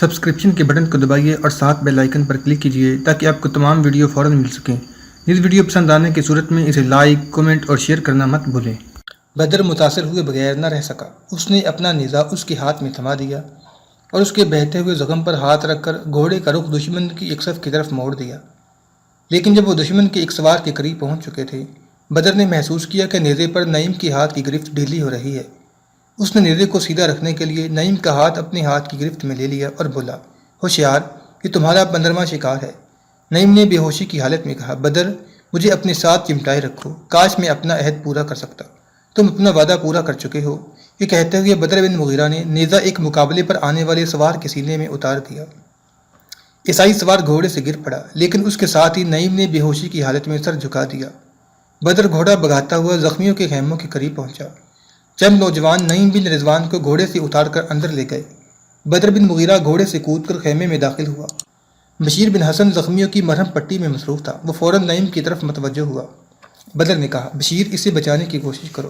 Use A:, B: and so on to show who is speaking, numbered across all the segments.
A: Subscription کے button کو دبائیے اور ساتھ بیل آئیکن پر کلک کیجیے تاکہ آپ کو تمام ویڈیو فوراً مل سکیں۔ اس ویڈیو پسند آنے کی صورت میں اسے لائک، کمنٹ اور شیئر کرنا مت بھولیں۔ بدر متاثر ہوئے بغیر نہ رہ سکا۔ اس نے اپنا نیزہ اس کے ہاتھ میں تھما دیا اور اس کے بہتے ہوئے زخم پر ہاتھ رکھ کر گھوڑے کا رخ دشمن کی ایک صف کی طرف موڑ دیا۔ لیکن جب وہ دشمن کے ایک سوار کے قریب پہنچ چکے تھے، بدر نے محسوس کیا کہ نیزے پر نعیم کے ہاتھ کی گرفت ڈھیلی ہو رہی ہے۔ اس نے نیزے کو سیدھا رکھنے کے لیے نعیم کا ہاتھ اپنے ہاتھ کی گرفت میں لے لیا اور بولا، ہوشیار، یہ تمہارا 15واں شکار ہے۔ نعیم نے بے ہوشی کی حالت میں کہا، بدر، مجھے اپنے ساتھ چمٹائے رکھو، کاش میں اپنا عہد پورا کر سکتا۔ تم اپنا وعدہ پورا کر چکے ہو۔ یہ کہتے ہوئے بدر بن مغیرہ نے نیزہ ایک مقابلے پر آنے والے سوار کے سینے میں اتار دیا۔ عیسائی سوار گھوڑے سے گر پڑا، لیکن اس کے ساتھ ہی نعیم نے بے ہوشی کی حالت میں سر جھکا دیا۔ بدر گھوڑا بگاتا ہوا زخمیوں کے خیموں کے قریب پہنچا۔ چند نوجوان نعیم بن رضوان کو گھوڑے سے اتار کر اندر لے گئے۔ بدر بن مغیرہ گھوڑے سے کود کر خیمے میں داخل ہوا۔ بشیر بن حسن زخمیوں کی مرہم پٹی میں مصروف تھا۔ وہ فوراً نعیم کی طرف متوجہ ہوا۔ بدر نے کہا، بشیر، اسے بچانے کی کوشش کرو۔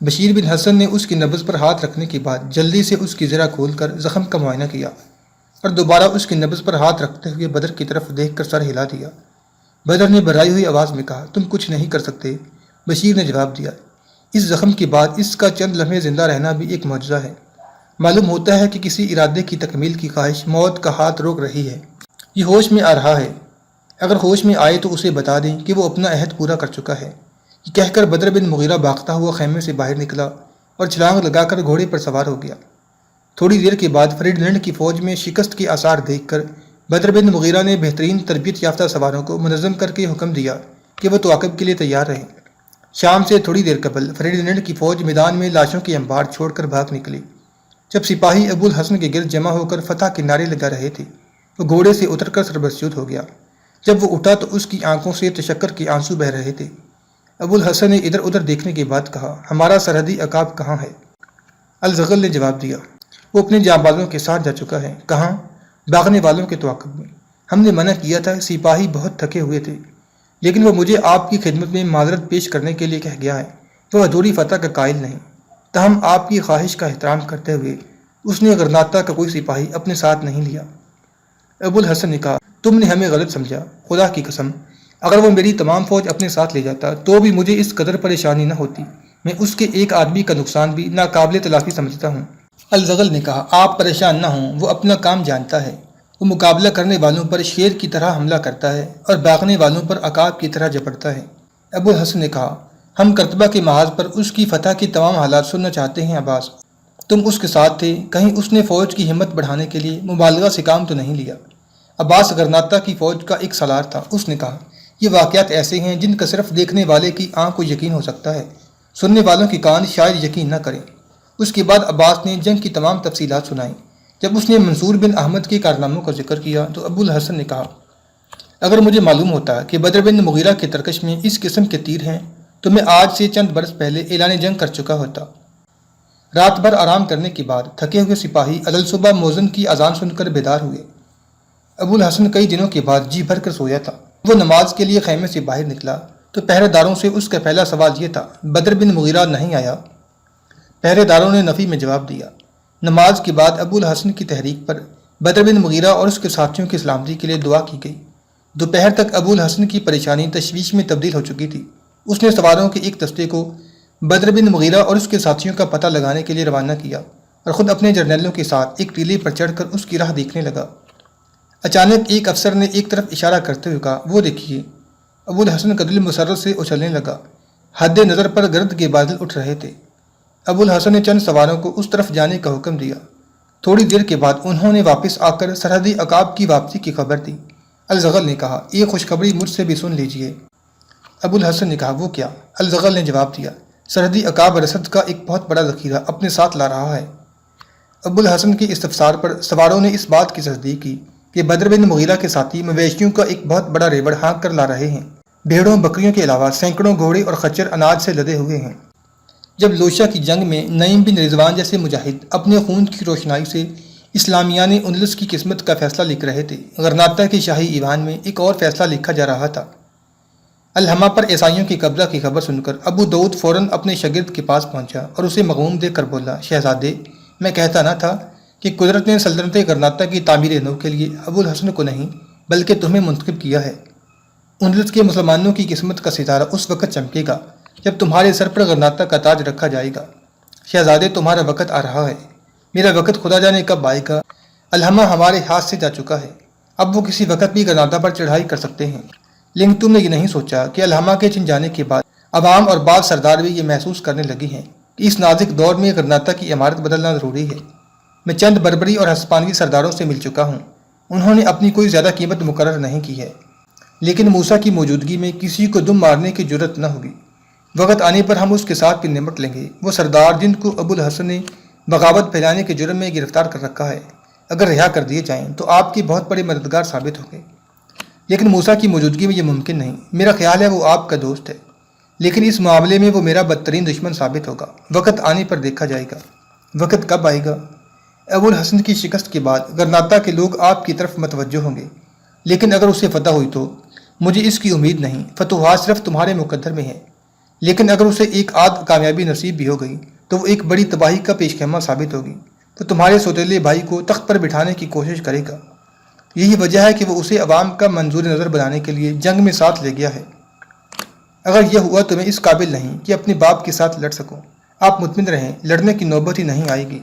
A: بشیر بن حسن نے اس کی نبض پر ہاتھ رکھنے کے بعد جلدی سے اس کی زرہ کھول کر زخم کا معائنہ کیا اور دوبارہ اس کی نبض پر ہاتھ رکھتے ہوئے بدر کی طرف دیکھ کر سر ہلا دیا۔ بدر نے بھرائی ہوئی آواز میں کہا، تم کچھ نہیں کر سکتے۔ بشیر نے جواب دیا، اس زخم کے بعد اس کا چند لمحے زندہ رہنا بھی ایک معجزہ ہے۔ معلوم ہوتا ہے کہ کسی ارادے کی تکمیل کی خواہش موت کا ہاتھ روک رہی ہے۔ یہ ہوش میں آ رہا ہے۔ اگر ہوش میں آئے تو اسے بتا دیں کہ وہ اپنا عہد پورا کر چکا ہے۔ یہ کہہ کر بدر بن مغیرہ بھاگتا ہوا خیمے سے باہر نکلا اور چھلانگ لگا کر گھوڑے پر سوار ہو گیا۔ تھوڑی دیر کے بعد فریڈلینڈ کی فوج میں شکست کے آثار دیکھ کر بدر بن مغیرہ نے بہترین تربیت یافتہ سواروں کو منظم کر کے حکم دیا کہ وہ تعاقب کے لیے تیار رہیں۔ شام سے تھوڑی دیر قبل فریڈلینڈ کی فوج میدان میں لاشوں کے انبار چھوڑ کر بھاگ نکلی۔ جب سپاہی ابو الحسن کے گرد جمع ہو کر فتح کے نعرے لگا رہے تھے، وہ گھوڑے سے اتر کر سربسجود ہو گیا۔ جب وہ اٹھا تو اس کی آنکھوں سے تشکر کے آنسو بہہ رہے تھے۔ ابو الحسن نے ادھر ادھر دیکھنے کے بعد کہا، ہمارا سرحدی عقاب کہاں ہے؟ الزغل نے جواب دیا، وہ اپنے جانبازوں کے ساتھ جا چکا ہے۔ کہاں؟ بھاگنے والوں کے تعاقب میں۔ ہم نے منع کیا تھا، سپاہی بہت تھکے ہوئے تھے، لیکن وہ مجھے آپ کی خدمت میں معذرت پیش کرنے کے لیے کہہ گیا ہے۔ وہ ادھوری فتح کا قائل نہیں۔ تاہم آپ کی خواہش کا احترام کرتے ہوئے اس نے غرناطہ کا کوئی سپاہی اپنے ساتھ نہیں لیا۔ ابو الحسن نے کہا، تم نے ہمیں غلط سمجھا۔ خدا کی قسم، اگر وہ میری تمام فوج اپنے ساتھ لے جاتا تو بھی مجھے اس قدر پریشانی نہ ہوتی۔ میں اس کے ایک آدمی کا نقصان بھی ناقابل تلافی سمجھتا ہوں۔ الزغل نے کہا، آپ پریشان نہ ہوں، وہ اپنا کام جانتا ہے۔ وہ مقابلہ کرنے والوں پر شیر کی طرح حملہ کرتا ہے اور بھاگنے والوں پر عقاب کی طرح جھپٹتا ہے۔ ابو الحسن نے کہا، ہم کرتبہ کے محاذ پر اس کی فتح کے تمام حالات سننا چاہتے ہیں۔ عباس، تم اس کے ساتھ تھے، کہیں اس نے فوج کی ہمت بڑھانے کے لیے مبالغہ سے کام تو نہیں لیا؟ عباس غرناطہ کی فوج کا ایک سالار تھا۔ اس نے کہا، یہ واقعات ایسے ہیں جن کا صرف دیکھنے والے کی آنکھ کو یقین ہو سکتا ہے، سننے والوں کی کان شاید یقین نہ کریں۔ اس کے بعد عباس نے جنگ کی تمام تفصیلات سنائیں۔ جب اس نے منصور بن احمد کے کارناموں کا ذکر کیا تو ابو الحسن نے کہا، اگر مجھے معلوم ہوتا کہ بدر بن مغیرہ کے ترکش میں اس قسم کے تیر ہیں تو میں آج سے چند برس پہلے اعلان جنگ کر چکا ہوتا۔ رات بھر آرام کرنے کے بعد تھکے ہوئے سپاہی صبح موذن کی اذان سن کر بیدار ہوئے۔ ابو الحسن کئی دنوں کے بعد جی بھر کر سویا تھا۔ وہ نماز کے لیے خیمے سے باہر نکلا تو پہرے داروں سے اس کا پہلا سوال یہ تھا، بدر بن مغیرہ نہیں آیا؟ پہرے داروں نے نفی میں جواب دیا۔ نماز کے بعد ابو الحسن کی تحریک پر بدر بن مغیرہ اور اس کے ساتھیوں کی سلامتی کے لیے دعا کی گئی۔ دوپہر تک ابو الحسن کی پریشانی تشویش میں تبدیل ہو چکی تھی۔ اس نے سواروں کے ایک دستے کو بدر بن مغیرہ اور اس کے ساتھیوں کا پتہ لگانے کے لیے روانہ کیا اور خود اپنے جرنیلوں کے ساتھ ایک ٹیلے پر چڑھ کر اس کی راہ دیکھنے لگا۔ اچانک ایک افسر نے ایک طرف اشارہ کرتے ہوئے کہا، وہ دیکھیے۔ ابو الحسن قدل مسرت سے اچھلنے لگا۔ حد نظر پر گرد کے بادل اٹھ رہے تھے۔ ابو الحسن نے چند سواروں کو اس طرف جانے کا حکم دیا۔ تھوڑی دیر کے بعد انہوں نے واپس آ کر سرحدی عقاب کی واپسی کی خبر دی۔ الزغل نے کہا، ایک خوشخبری مجھ سے بھی سن لیجیے۔ ابو الحسن نے کہا، وہ کیا؟ الزغل نے جواب دیا، سرحدی عقاب رسد کا ایک بہت بڑا ذخیرہ اپنے ساتھ لا رہا ہے۔ ابو الحسن کے استفسار پر سواروں نے اس بات کی تصدیق کی کہ بدر بن مغیرہ کے ساتھی مویشیوں کا ایک بہت بڑا ریوڑ ہانک کر لا رہے ہیں۔ بھیڑوں بکریوں کے علاوہ سینکڑوں گھوڑے اور خچر اناج سے لدے ہوئے ہیں۔ جب لوشا کی جنگ میں نعیم بن رضوان جیسے مجاہد اپنے خون کی روشنائی سے اسلامیان اندلس کی قسمت کا فیصلہ لکھ رہے تھے، غرناطہ کے شاہی ایوان میں ایک اور فیصلہ لکھا جا رہا تھا۔ الحمہ پر عیسائیوں کی قبضہ کی خبر سن کر ابو داؤد فوراً اپنے شاگرد کے پاس پہنچا اور اسے مغموم دیکھ کر بولا، شہزادے، میں کہتا نہ تھا کہ قدرت نے سلطنت غرناطہ کی تعمیر نو کے لیے ابو الحسن کو نہیں بلکہ تمہیں منتخب کیا ہے۔ اندلس کے مسلمانوں کی قسمت کا ستارہ اس وقت چمکے گا جب تمہارے سر پر غرناطہ کا تاج رکھا جائے گا۔ شہزادے، تمہارا وقت آ رہا ہے۔ میرا وقت خدا جانے کب آئے گا۔ الہمہ ہمارے ہاتھ سے جا چکا ہے، اب وہ کسی وقت بھی غرناطہ پر چڑھائی کر سکتے ہیں، لیکن تم نے یہ نہیں سوچا کہ الہمہ کے چن جانے کے بعد عوام اور بعض سردار بھی یہ محسوس کرنے لگے ہیں کہ اس نازک دور میں غرناطہ کی عمارت بدلنا ضروری ہے۔ میں چند بربری اور ہسپانوی سرداروں سے مل چکا ہوں، انہوں نے اپنی کوئی زیادہ قیمت مقرر نہیں کی ہے، لیکن موسیٰ کی موجودگی میں کسی کو دم مارنے کی جرت نہ ہوگی۔ وقت آنے پر ہم اس کے ساتھ بھی نمٹ لیں گے۔ وہ سردار جن کو ابو الحسن نے بغاوت پھیلانے کے جرم میں گرفتار کر رکھا ہے، اگر رہا کر دیے جائیں تو آپ کے بہت بڑے مددگار ثابت ہوں گے، لیکن موسیٰ کی موجودگی میں یہ ممکن نہیں۔ میرا خیال ہے وہ آپ کا دوست ہے، لیکن اس معاملے میں وہ میرا بدترین دشمن ثابت ہوگا۔ وقت آنے پر دیکھا جائے گا۔ وقت کب آئے گا؟ ابو الحسن کی شکست کے بعد غرناطہ کے لوگ آپ کی طرف متوجہ ہوں گے، لیکن اگر اسے فتح ہوئی تو مجھے اس کی امید نہیں۔ فتوحات صرف تمہارے مقدر میں ہیں، لیکن اگر اسے ایک آدھ کامیابی نصیب بھی ہو گئی تو وہ ایک بڑی تباہی کا پیش خیمہ ثابت ہوگی۔ تو تمہارے سوتیلے بھائی کو تخت پر بٹھانے کی کوشش کرے گا۔ یہی وجہ ہے کہ وہ اسے عوام کا منظور نظر بنانے کے لیے جنگ میں ساتھ لے گیا ہے۔ اگر یہ ہوا تو میں اس قابل نہیں کہ اپنے باپ کے ساتھ لڑ سکوں۔ آپ مطمئن رہیں، لڑنے کی نوبت ہی نہیں آئے گی۔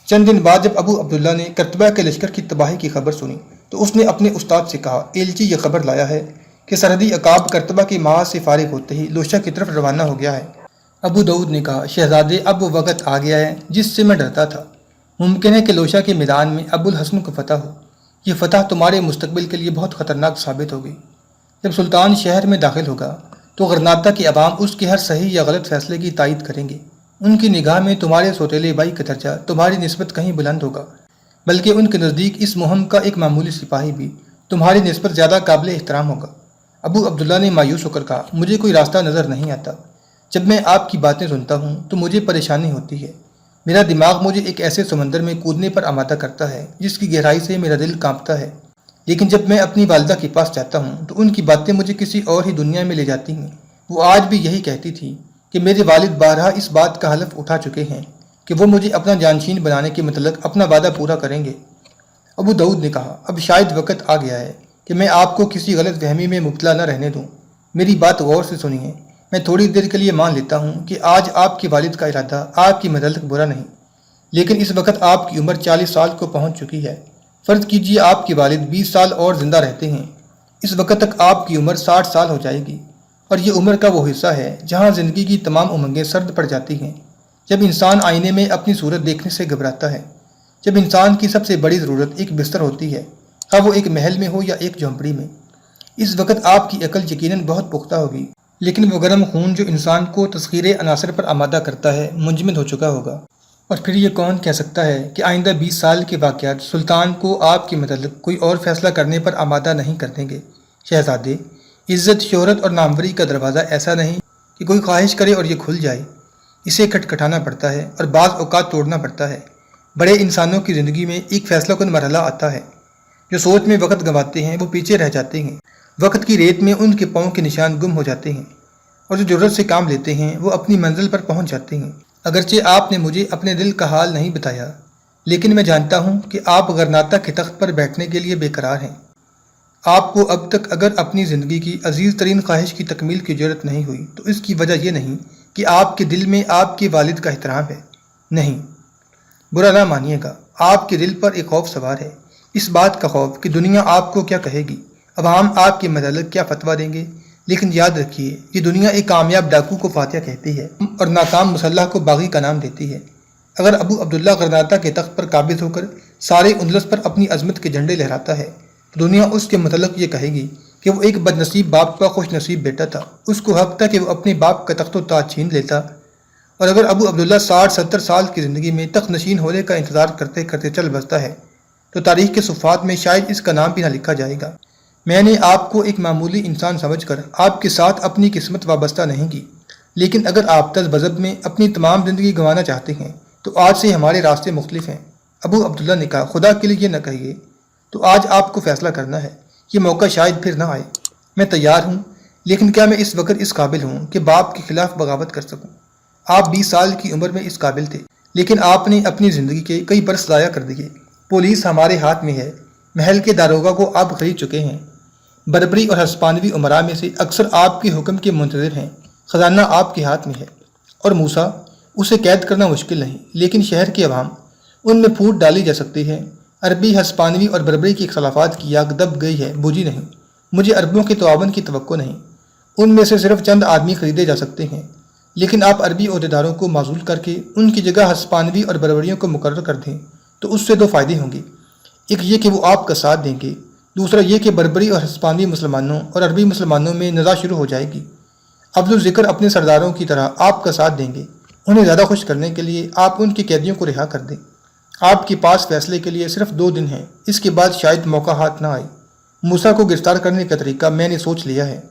A: چند دن بعد جب ابو عبداللہ نے کرتبہ کے لشکر کی تباہی کی خبر سنی تو اس نے اپنے استاد سے کہا، ایلچی یہ خبر لایا ہے کہ سرحدی عقاب کرتبہ کے محاذ سے فارغ ہوتے ہی لوشا کی طرف روانہ ہو گیا ہے۔ ابو داؤد نے کہا، شہزادے، اب وہ وقت آ گیا ہے جس سے میں ڈرتا تھا۔ ممکن ہے کہ لوشا کے میدان میں ابو الحسن کو فتح ہو۔ یہ فتح تمہارے مستقبل کے لیے بہت خطرناک ثابت ہوگی۔ جب سلطان شہر میں داخل ہوگا تو غرناطہ کے عوام اس کے ہر صحیح یا غلط فیصلے کی تائید کریں گے۔ ان کی نگاہ میں تمہارے سوتیلے بھائی کا درجہ تمہاری نسبت کہیں بلند ہوگا، بلکہ ان کے نزدیک اس مہم کا ایک معمولی سپاہی بھی تمہاری نسبت زیادہ قابل احترام ہوگا۔ ابو عبداللہ نے مایوس ہو کر کہا، مجھے کوئی راستہ نظر نہیں آتا۔ جب میں آپ کی باتیں سنتا ہوں تو مجھے پریشانی ہوتی ہے۔ میرا دماغ مجھے ایک ایسے سمندر میں کودنے پر آمادہ کرتا ہے جس کی گہرائی سے میرا دل کانپتا ہے، لیکن جب میں اپنی والدہ کے پاس جاتا ہوں تو ان کی باتیں مجھے کسی اور ہی دنیا میں لے جاتی ہیں۔ وہ آج بھی یہی کہتی تھی کہ میرے والد بارہا اس بات کا حلف اٹھا چکے ہیں کہ وہ مجھے اپنا جانشین بنانے کے متعلق اپنا وعدہ پورا کریں گے۔ ابو داؤد نے کہا، اب شاید وقت آ گیا ہے کہ میں آپ کو کسی غلط فہمی میں مبتلا نہ رہنے دوں۔ میری بات غور سے سنیے۔ میں تھوڑی دیر کے لیے مان لیتا ہوں کہ آج آپ کے والد کا ارادہ آپ کی متعلق برا نہیں، لیکن اس وقت آپ کی عمر 40 سال کو پہنچ چکی ہے۔ فرض کیجیے آپ کے والد 20 سال اور زندہ رہتے ہیں، اس وقت تک آپ کی عمر 60 سال ہو جائے گی، اور یہ عمر کا وہ حصہ ہے جہاں زندگی کی تمام امنگیں سرد پڑ جاتی ہیں۔ جب انسان آئینے میں اپنی صورت دیکھنے سے گھبراتا ہے، جب انسان کی سب سے بڑی ضرورت ایک بستر ہوتی ہے، خواہ وہ ایک محل میں ہو یا ایک جھونپڑی میں، اس وقت آپ کی عقل یقیناً بہت پختہ ہوگی، لیکن وہ گرم خون جو انسان کو تسخیر عناصر پر آمادہ کرتا ہے منجمد ہو چکا ہوگا۔ اور پھر یہ کون کہہ سکتا ہے کہ آئندہ 20 سال کے واقعات سلطان کو آپ کے متعلق کوئی اور فیصلہ کرنے پر آمادہ نہیں کر دیں گے؟ شہزادے، عزت، شہرت اور ناموری کا دروازہ ایسا نہیں کہ کوئی خواہش کرے اور یہ کھل جائے۔ اسے کھٹکھٹانا پڑتا ہے اور بعض اوقات توڑنا پڑتا ہے۔ بڑے انسانوں کی زندگی میں ایک فیصلہ کن مرحلہ آتا ہے۔ جو سوچ میں وقت گنواتے ہیں وہ پیچھے رہ جاتے ہیں، وقت کی ریت میں ان کے پاؤں کے نشان گم ہو جاتے ہیں، اور جو جرأت سے کام لیتے ہیں وہ اپنی منزل پر پہنچ جاتے ہیں۔ اگرچہ آپ نے مجھے اپنے دل کا حال نہیں بتایا، لیکن میں جانتا ہوں کہ آپ غرناطہ کے تخت پر بیٹھنے کے لیے بے قرار ہیں۔ آپ کو اب تک اگر اپنی زندگی کی عزیز ترین خواہش کی تکمیل کی جرأت نہیں ہوئی تو اس کی وجہ یہ نہیں کہ آپ کے دل میں آپ کے والد کا احترام ہے۔ نہیں، برا نہ مانیے گا، آپ کے دل پر ایک خوف سوار ہے، اس بات کا خوف کہ دنیا آپ کو کیا کہے گی، عوام آپ کے متعلق کیا فتویٰ دیں گے۔ لیکن یاد رکھیے، یہ دنیا ایک کامیاب ڈاکو کو فاتح کہتی ہے اور ناکام مسلح کو باغی کا نام دیتی ہے۔ اگر ابو عبداللہ غرناطہ کے تخت پر قابض ہو کر سارے اندلس پر اپنی عظمت کے جھنڈے لہراتا ہے تو دنیا اس کے متعلق یہ کہے گی کہ وہ ایک بد نصیب باپ کا خوش نصیب بیٹا تھا، اس کو حق تھا کہ وہ اپنے باپ کا تخت و تاج چھین لیتا۔ اور اگر ابو عبداللہ 60-70 سال کی زندگی میں تخت نشین ہونے کا انتظار کرتے کرتے چل بستا ہے تو تاریخ کے صفحات میں شاید اس کا نام بھی نہ لکھا جائے گا۔ میں نے آپ کو ایک معمولی انسان سمجھ کر آپ کے ساتھ اپنی قسمت وابستہ نہیں کی، لیکن اگر آپ تذ بذب میں اپنی تمام زندگی گنوانا چاہتے ہیں تو آج سے ہمارے راستے مختلف ہیں۔ ابو عبداللہ نے کہا، خدا کے لیے یہ نہ کہیے، تو آج آپ کو فیصلہ کرنا ہے، یہ موقع شاید پھر نہ آئے۔ میں تیار ہوں، لیکن کیا میں اس وقت اس قابل ہوں کہ باپ کے خلاف بغاوت کر سکوں؟ آپ 20 سال کی عمر میں اس قابل تھے، لیکن آپ نے اپنی زندگی کے کئی برس ضائع کر دیے۔ پولیس ہمارے ہاتھ میں ہے، محل کے داروغہ کو آپ خرید چکے ہیں، بربری اور ہسپانوی امراء میں سے اکثر آپ کے حکم کے منتظر ہیں، خزانہ آپ کے ہاتھ میں ہے، اور موسیٰ اسے قید کرنا مشکل نہیں، لیکن شہر کے عوام ان میں پھوٹ ڈالی جا سکتی ہے۔ عربی، ہسپانوی اور بربری کی اختلافات کی آگ دب گئی ہے، بجھی نہیں۔ مجھے عربوں کے تعاون کی توقع نہیں، ان میں سے صرف چند آدمی خریدے جا سکتے ہیں، لیکن آپ عربی عہدیداروں کو معزول کر کے ان کی جگہ ہسپانوی اور بربریوں کو مقرر کر دیں تو اس سے دو فائدے ہوں گے۔ ایک یہ کہ وہ آپ کا ساتھ دیں گے، دوسرا یہ کہ بربری اور ہسپانوی مسلمانوں اور عربی مسلمانوں میں نزاع شروع ہو جائے گی۔ عبد الذکر اپنے سرداروں کی طرح آپ کا ساتھ دیں گے۔ انہیں زیادہ خوش کرنے کے لیے آپ ان کے قیدیوں کو رہا کر دیں۔ آپ کے پاس فیصلے کے لیے صرف 2 دن ہیں، اس کے بعد شاید موقع ہاتھ نہ آئے۔ موسیٰ کو گرفتار کرنے کا طریقہ میں نے سوچ لیا ہے۔